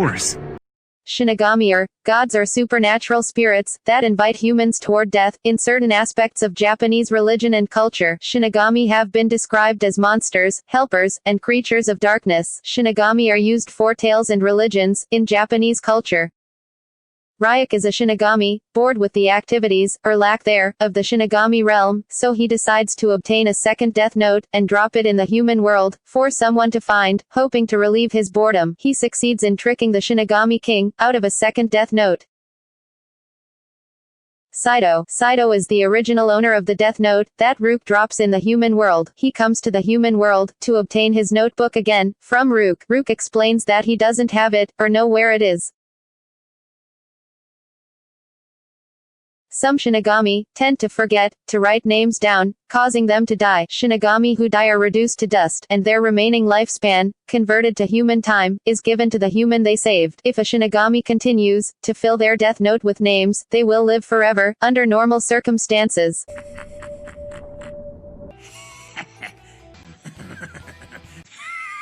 course. Shinigami are gods or supernatural spirits that invite humans toward death. In certain aspects of Japanese religion and culture, Shinigami have been described as monsters, helpers, and creatures of darkness. Shinigami are used for tales and religions in Japanese culture. Ryuk is a Shinigami, bored with the activities, or lack there, of the Shinigami realm, so he decides to obtain a second Death Note, and drop it in the human world, for someone to find, hoping to relieve his boredom. He succeeds in tricking the Shinigami King, out of a second Death Note. Sidoh. Sidoh is the original owner of the Death Note that Ryuk drops in the human world. He comes to the human world to obtain his notebook again, from Ryuk. Ryuk explains that he doesn't have it, or know where it is. Some Shinigami tend to forget to write names down, causing them to die. Shinigami who die are reduced to dust, and their remaining lifespan, converted to human time, is given to the human they saved. If a Shinigami continues to fill their Death Note with names, they will live forever, under normal circumstances.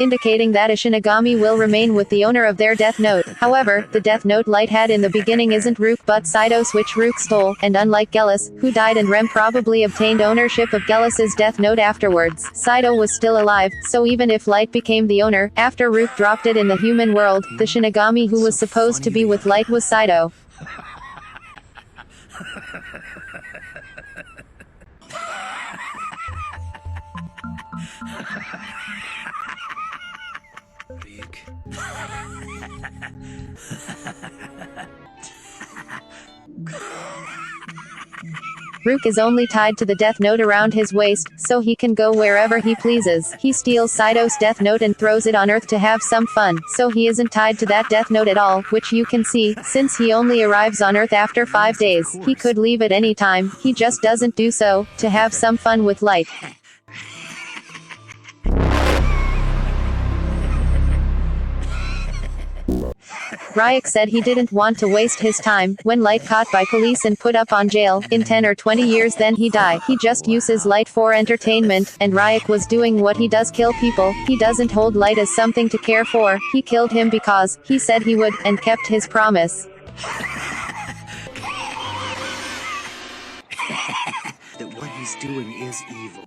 Indicating that a Shinigami will remain with the owner of their Death Note. However, the Death Note Light had in the beginning isn't Ryuk but Sidoh's, which Ryuk stole, and unlike Gelis, who died and Rem probably obtained ownership of Gelis's Death Note afterwards, Sidoh was still alive, so even if Light became the owner, after Ryuk dropped it in the human world, the Shinigami who was supposed to be with Light was Sidoh. Ryuk is only tied to the Death Note around his waist, so he can go wherever he pleases. He steals Sidoh's Death Note and throws it on Earth to have some fun, so he isn't tied to that Death Note at all, which you can see, since he only arrives on Earth after 5 days. He could leave at any time, he just doesn't do so, to have some fun with Light. Ryuk said he didn't want to waste his time. When Light caught by police and put up on jail, in 10 or 20 years then he die. He just uses Light for entertainment, and Ryuk was doing what he does, kill people. He doesn't hold Light as something to care for. He killed him because he said he would, and kept his promise. That what he's doing is evil.